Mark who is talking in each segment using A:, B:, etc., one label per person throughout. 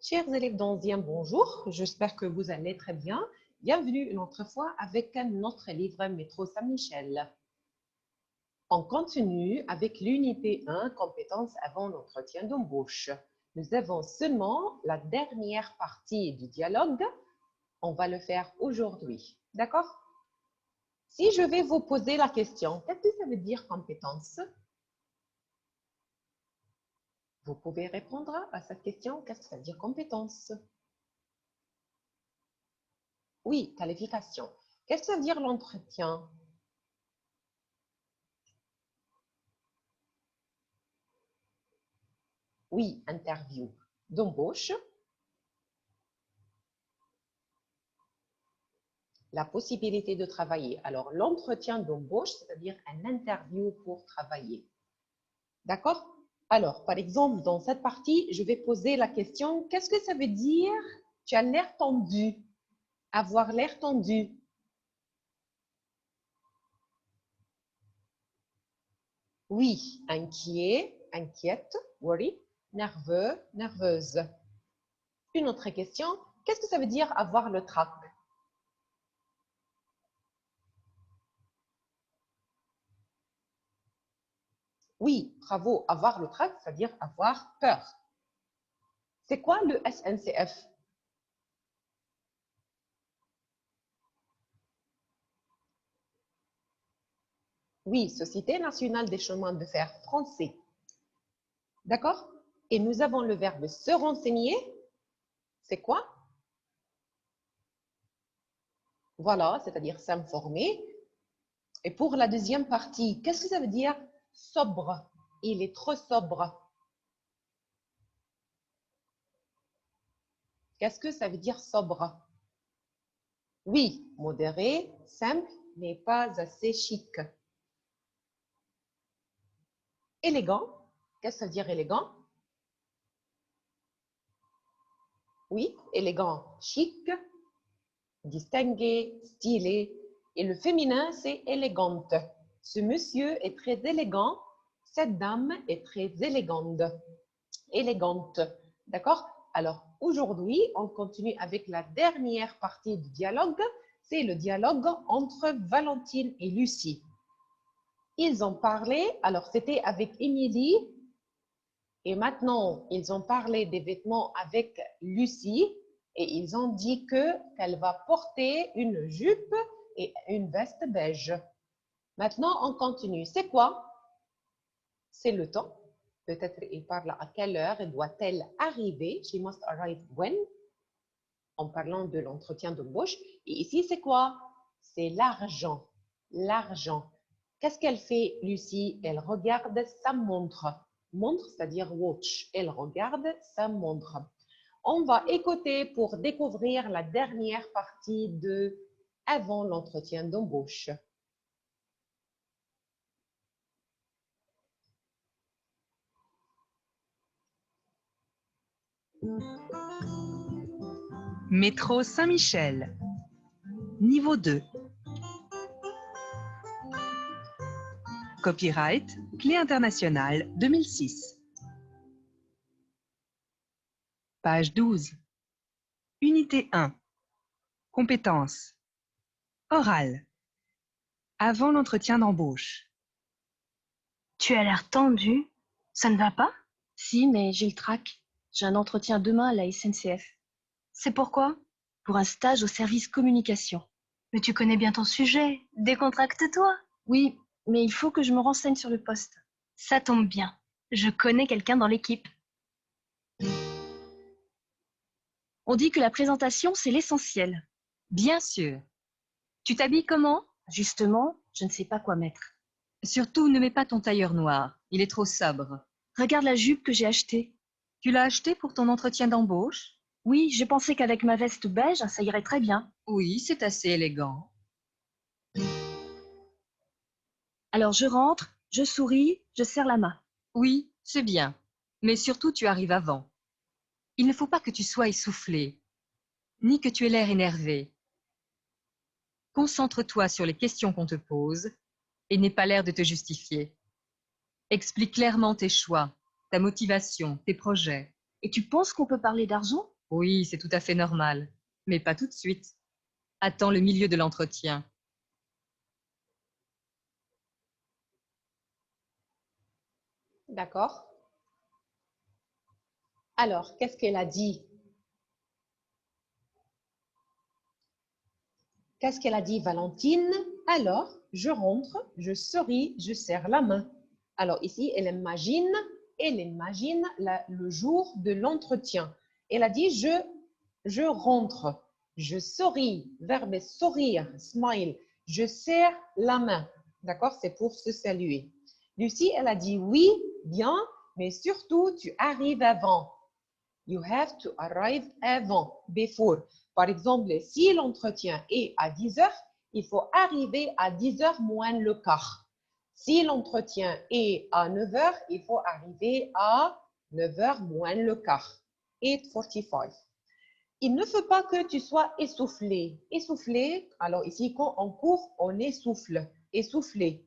A: Chers élèves d'Ancien, bonjour, j'espère que vous allez très bien. Bienvenue une autre fois avec notre livre Métro Saint-Michel. On continue avec l'unité 1, compétences avant l'entretien d'embauche. Nous avons seulement la dernière partie du dialogue. On va le faire aujourd'hui, d'accord? Si je vais vous poser la question, qu'est-ce que ça veut dire compétence? Vous pouvez répondre à cette question, qu'est-ce que ça veut dire compétence? Oui, qualification. Qu'est-ce que ça veut dire l'entretien? Oui, interview d'embauche. La possibilité de travailler. Alors, l'entretien d'embauche, c'est-à-dire un interview pour travailler. D'accord? Alors, par exemple, dans cette partie, je vais poser la question, qu'est-ce que ça veut dire? Tu as l'air tendu. Avoir l'air tendu. Oui, inquiet, inquiète, worry, nerveux, nerveuse. Une autre question, qu'est-ce que ça veut dire avoir le trac? Oui, bravo, avoir le trac, c'est-à-dire avoir peur. C'est quoi le SNCF? Oui, Société nationale des chemins de fer français. D'accord? Et nous avons le verbe se renseigner. C'est quoi? Voilà, c'est-à-dire s'informer. Et pour la deuxième partie, qu'est-ce que ça veut dire sobre? Il est trop sobre. Qu'est-ce que ça veut dire sobre? Oui, modéré, simple, mais pas assez chic. Élégant. Qu'est-ce que ça veut dire élégant? Oui, élégant, chic, distingué, stylé. Et le féminin, c'est élégante. Ce monsieur est très élégant. Cette dame est très élégante. Élégante. D'accord? Alors, aujourd'hui, on continue avec la dernière partie du dialogue. C'est le dialogue entre Valentine et Lucie. Ils ont parlé, alors c'était avec Émilie, et maintenant, ils ont parlé des vêtements avec Lucie et ils ont dit qu'elle va porter une jupe et une veste beige. Maintenant, on continue. C'est quoi? C'est le temps. Peut-être il parle à quelle heure doit-elle arriver. She must arrive when? En parlant de l'entretien d'embauche. Et ici, c'est quoi? C'est l'argent. L'argent. Qu'est-ce qu'elle fait, Lucie? Elle regarde sa montre. Montre, c'est-à-dire watch. Elle regarde sa montre. On va écouter pour découvrir la dernière partie de avant l'entretien d'embauche.
B: Métro Saint-Michel. Niveau 2. Copyright Clé internationale 2006. Page 12. Unité 1. Compétences. Orale. Avant l'entretien d'embauche.
C: Tu as l'air tendu. Ça ne va pas? Si, mais j'ai le trac. J'ai un entretien demain à la SNCF. C'est pourquoi? Pour un stage au service communication. Mais tu connais bien ton sujet. Décontracte-toi. Oui, mais il faut que je me renseigne sur le poste. Ça tombe bien. Je connais quelqu'un dans l'équipe. On dit que la présentation, c'est l'essentiel.
B: Bien sûr. Tu t'habilles comment?
C: Justement, je ne sais pas quoi mettre.
B: Surtout, ne mets pas ton tailleur noir. Il est trop sobre.
C: Regarde la jupe que j'ai achetée.
B: Tu l'as acheté pour ton entretien d'embauche?
C: Oui, je pensais qu'avec ma veste beige, ça irait très bien.
B: Oui, c'est assez élégant.
C: Alors je rentre, je souris, je serre la main.
B: Oui, c'est bien. Mais surtout, tu arrives avant. Il ne faut pas que tu sois essoufflé, ni que tu aies l'air énervé. Concentre-toi sur les questions qu'on te pose et n'aie pas l'air de te justifier. Explique clairement tes choix, ta motivation, tes projets.
C: Et tu penses qu'on peut parler d'argent?
B: Oui, c'est tout à fait normal, mais pas tout de suite. Attends le milieu de l'entretien.
A: D'accord? Alors, qu'est-ce qu'elle a dit? Qu'est-ce qu'elle a dit, Valentine? Alors, je rentre, je souris, je serre la main. Alors ici, elle imagine le jour de l'entretien. Elle a dit, je rentre, je souris, verbe sourire, smile, je serre la main. D'accord? C'est pour se saluer. Lucie, elle a dit, oui, bien, mais surtout, tu arrives avant. You have to arrive avant, before. Par exemple, si l'entretien est à 10 heures, il faut arriver à 10 heures moins le quart. Si l'entretien est à 9 heures, il faut arriver à 9 heures moins le quart. 8:45. Il ne faut pas que tu sois essoufflé. Essoufflé, alors ici, quand on court, on essouffle. Essoufflé.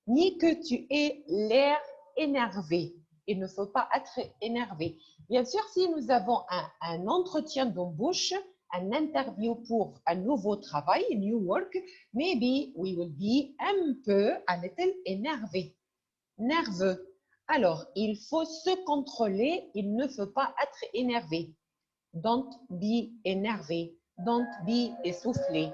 A: Ni que tu aies l'air énervé. Il ne faut pas être énervé. Bien sûr, si nous avons un entretien d'embauche, un interview pour un nouveau travail, new work, maybe we will be un peu, a little énervé, nerveux. Alors, il faut se contrôler, il ne faut pas être énervé. Don't be énervé, don't be essoufflé.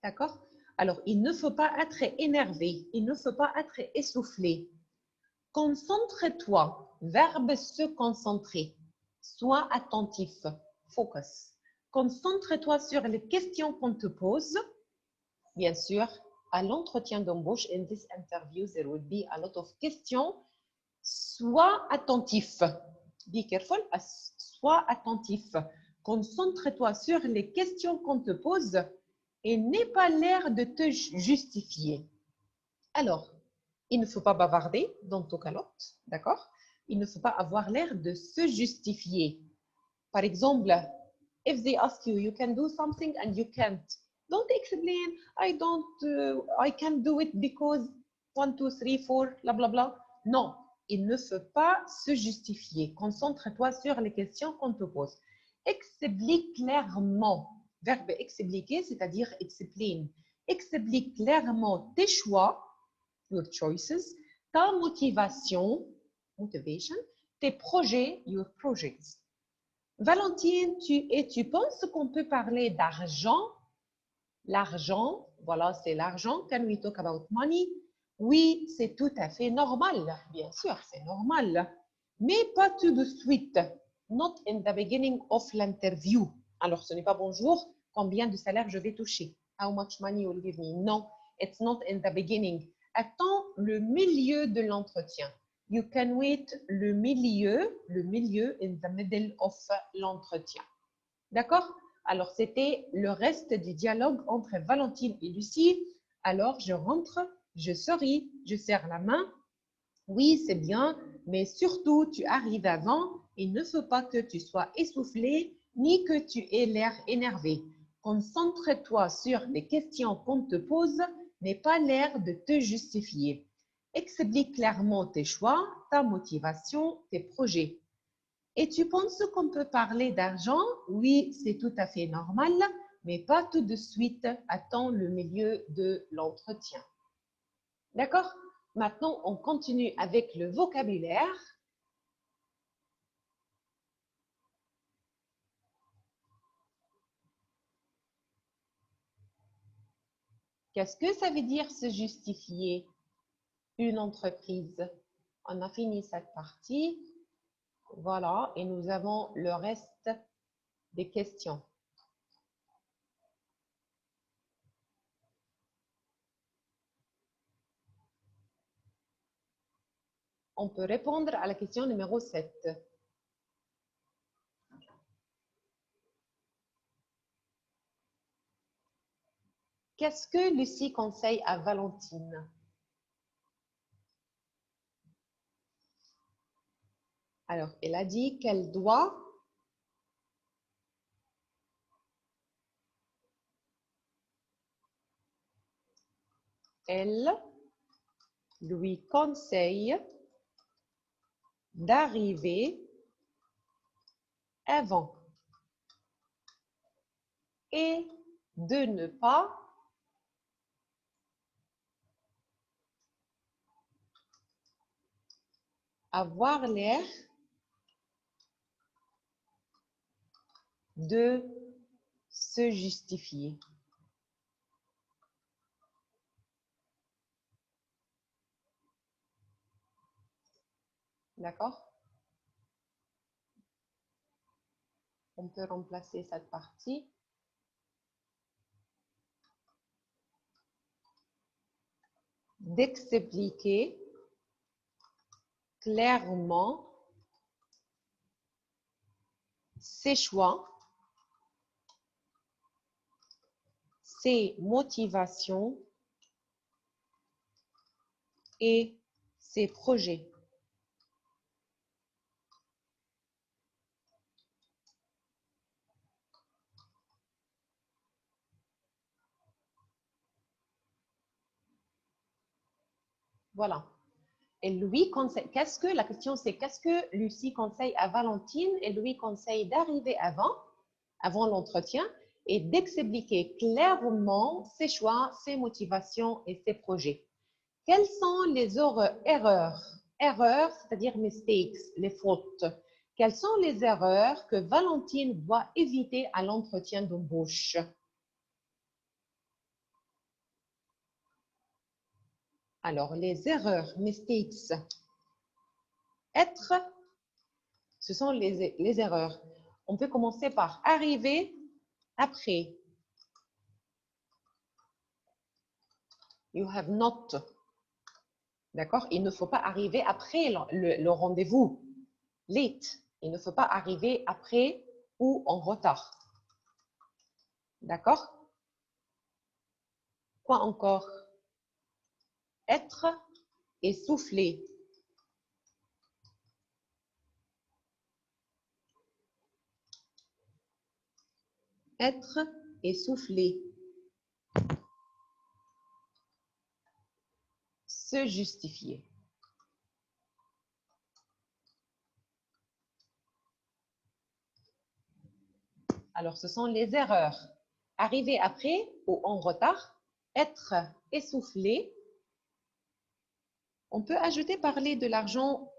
A: D'accord? Alors, il ne faut pas être énervé, il ne faut pas être essoufflé. Concentre-toi, verbe se concentrer. Sois attentif, focus. Concentre-toi sur les questions qu'on te pose. Bien sûr, à l'entretien d'embauche, in this interview, there will be a lot of questions. Sois attentif. Be careful, sois attentif. Concentre-toi sur les questions qu'on te pose et n'aie pas l'air de te justifier. Alors, il ne faut pas bavarder dans ton calotte, d'accord? Il ne faut pas avoir l'air de se justifier. Par exemple, if they ask you, you can do something and you can't. Don't explain, I can't do it because 1, 2, 3, 4, bla bla bla. Non, il ne faut pas se justifier. Concentre-toi sur les questions qu'on te pose. Explique clairement. Verbe expliquer, c'est-à-dire explain. Explique clairement tes choix, your choices, ta motivation, motivation, tes projets, your projects. Valentine, tu penses qu'on peut parler d'argent? L'argent, voilà, c'est l'argent. Can we talk about money? Oui, c'est tout à fait normal. Bien sûr, c'est normal. Mais pas tout de suite. Not in the beginning of l'interview. Alors, ce n'est pas bonjour, combien de salaire je vais toucher? How much money you will give me? Non, it's not in the beginning. Attends le milieu de l'entretien. You can wait le milieu, in the middle of l'entretien. D'accord? Alors, c'était le reste du dialogue entre Valentine et Lucie. Alors, je rentre, je souris, je serre la main. Oui, c'est bien, mais surtout, tu arrives avant. Il ne faut pas que tu sois essoufflé ni que tu aies l'air énervé. Concentre-toi sur les questions qu'on te pose, n'aie pas l'air de te justifier. Explique clairement tes choix, ta motivation, tes projets. Et tu penses qu'on peut parler d'argent? Oui, c'est tout à fait normal, mais pas tout de suite. Attends le milieu de l'entretien. D'accord? Maintenant, on continue avec le vocabulaire. Qu'est-ce que ça veut dire se justifier? Une entreprise. On a fini cette partie. Voilà, et nous avons le reste des questions. On peut répondre à la question numéro 7. Qu'est-ce que Lucie conseille à Valentine? Alors, elle a dit qu'elle doit lui conseille d'arriver avant et de ne pas avoir l'air de se justifier. D'accord? On peut remplacer cette partie. D'expliquer clairement ses choix, ses motivations et ses projets. Voilà. Et lui conseille, la question c'est qu'est-ce que Lucie conseille à Valentine? Elle lui conseille d'arriver avant l'entretien et d'expliquer clairement ses choix, ses motivations et ses projets. Quelles sont les erreurs? Erreurs, c'est-à-dire mistakes, les fautes. Quelles sont les erreurs que Valentine doit éviter à l'entretien d'embauche? Alors, les erreurs, mistakes, être, ce sont les erreurs. On peut commencer par arriver après. You have not. D'accord? Il ne faut pas arriver après le rendez-vous. Late. Il ne faut pas arriver après ou en retard. D'accord? Quoi encore? Être essoufflé. Être essoufflé. Se justifier. Alors, ce sont les erreurs. Arriver après ou en retard, être essoufflé. On peut ajouter parler de l'argent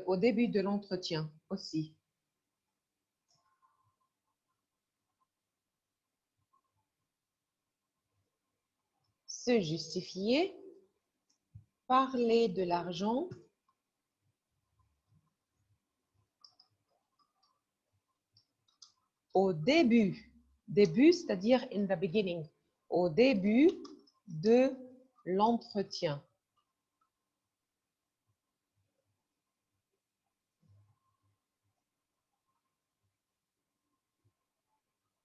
A: au début de l'entretien aussi. Se justifier, parler de l'argent au début. Début, c'est-à-dire in the beginning. Au début de l'entretien.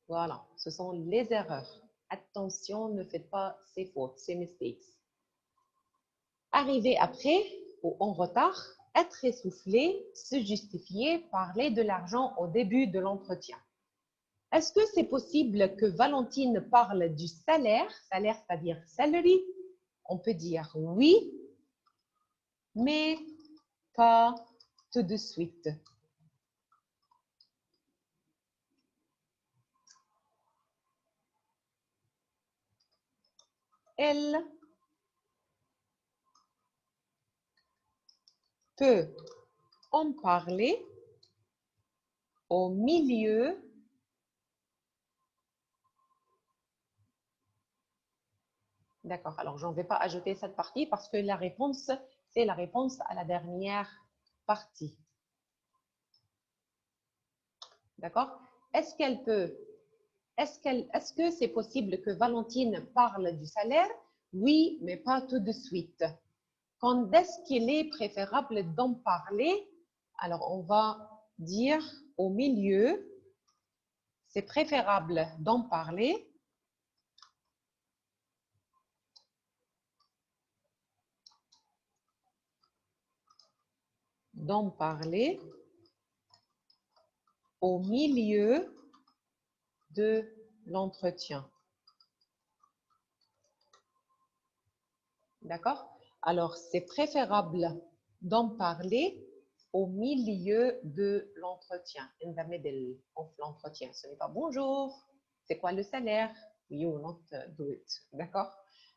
A: Voilà, ce sont les erreurs. Attention, ne faites pas ces fautes, ces mistakes. Arriver après ou en retard, être essoufflé, se justifier, parler de l'argent au début de l'entretien. Est-ce que c'est possible que Valentine parle du salaire, salaire c'est-à-dire salary? On peut dire oui, mais pas tout de suite. Elle peut en parler au milieu D'accord, alors je ne vais pas ajouter cette partie parce que la réponse, c'est la réponse à la dernière partie. D'accord? Est-ce qu'elle peut, est-ce que c'est possible que Valentine parle du salaire? Oui, mais pas tout de suite. Quand est-ce qu'il est préférable d'en parler? Alors, on va dire au milieu, c'est préférable d'en parler au milieu de l'entretien. D'accord? Alors, c'est préférable d'en parler au milieu de l'entretien. In the middle of l'entretien. Ce n'est pas bonjour, c'est quoi le salaire? You will not do it. D'accord?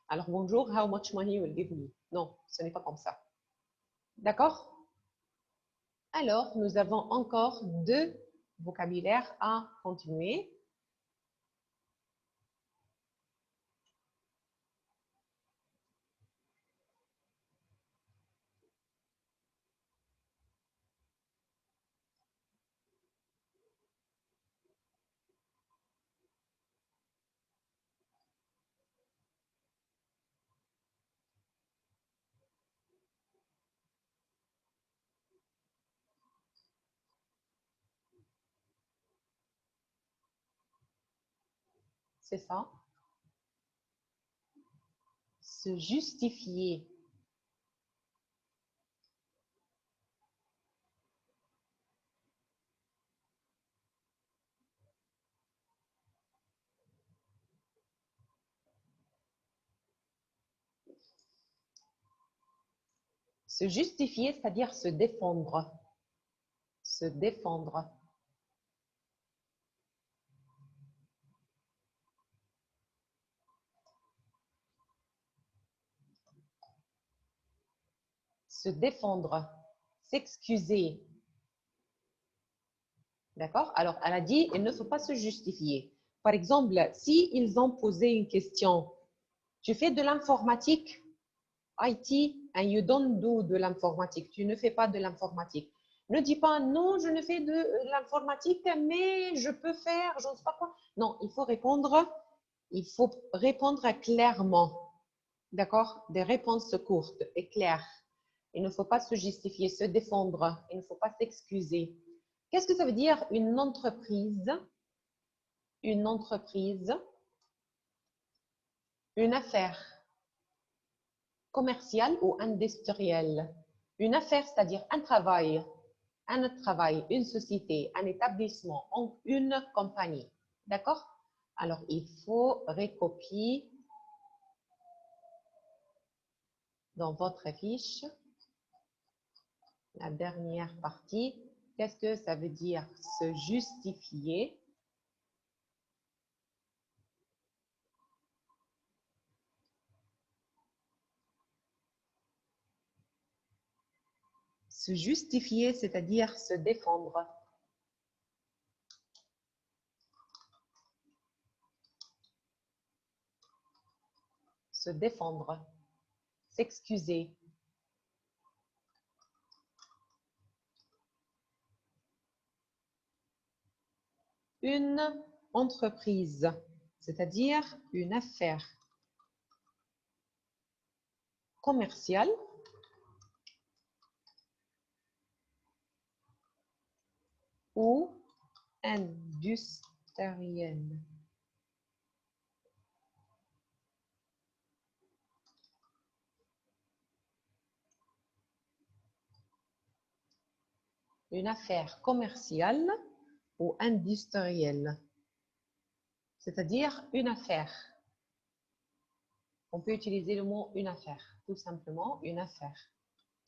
A: Alors, bonjour, how much money you will give me? Non, ce n'est pas comme ça. D'accord? Alors, nous avons encore 2 vocabulaires à continuer. C'est ça. Se justifier. Se justifier, c'est-à-dire se défendre. Se défendre. Se défendre. S'excuser. D'accord? Alors, elle a dit, il ne faut pas se justifier. Par exemple, si ils ont posé une question, tu fais de l'informatique, IT, and you don't do de l'informatique. Tu ne fais pas de l'informatique. Ne dis pas, non, je ne fais de l'informatique, mais je peux faire, je ne sais pas quoi. Non, il faut répondre clairement. D'accord? Des réponses courtes et claires. Il ne faut pas se justifier, se défendre. Il ne faut pas s'excuser. Qu'est-ce que ça veut dire une entreprise? Une entreprise, une affaire commerciale ou industrielle. Une affaire, c'est-à-dire un travail, une société, un établissement, une compagnie. D'accord? Alors, il faut recopier dans votre fiche la dernière partie. Qu'est-ce que ça veut dire se justifier? Se justifier, c'est-à-dire se défendre. Se défendre. S'excuser. Une entreprise, c'est-à-dire une affaire commerciale ou industrielle. Une affaire commerciale ou industrielle, c'est-à-dire une affaire. On peut utiliser le mot une affaire, tout simplement une affaire.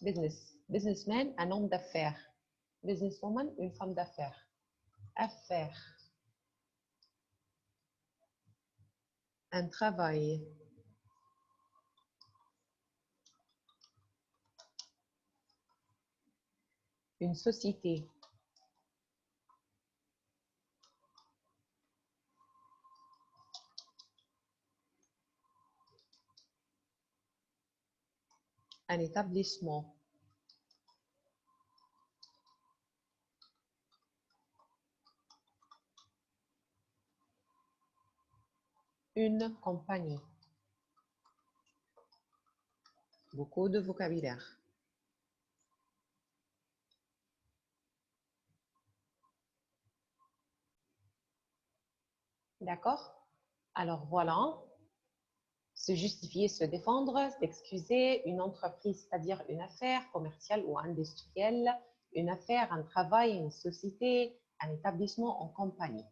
A: Business, businessman, un homme d'affaires. Businesswoman, une femme d'affaires. Affaire. Un travail. Une société. Un établissement. Une compagnie. Beaucoup de vocabulaire. D'accord? Alors voilà, se justifier, se défendre, s'excuser, une entreprise, c'est-à-dire une affaire commerciale ou industrielle, une affaire, un travail, une société, un établissement en compagnie.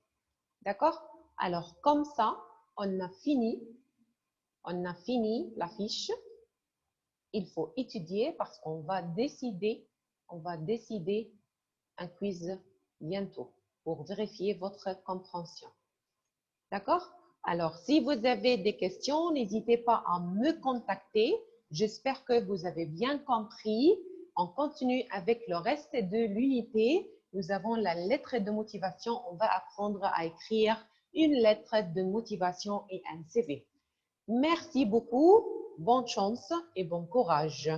A: D'accord? Alors comme ça, on a fini la fiche il faut étudier parce qu'on va décider un quiz bientôt pour vérifier votre compréhension. D'accord? Alors, si vous avez des questions, n'hésitez pas à me contacter. J'espère que vous avez bien compris. On continue avec le reste de l'unité. Nous avons la lettre de motivation. On va apprendre à écrire une lettre de motivation et un CV. Merci beaucoup. Bonne chance et bon courage.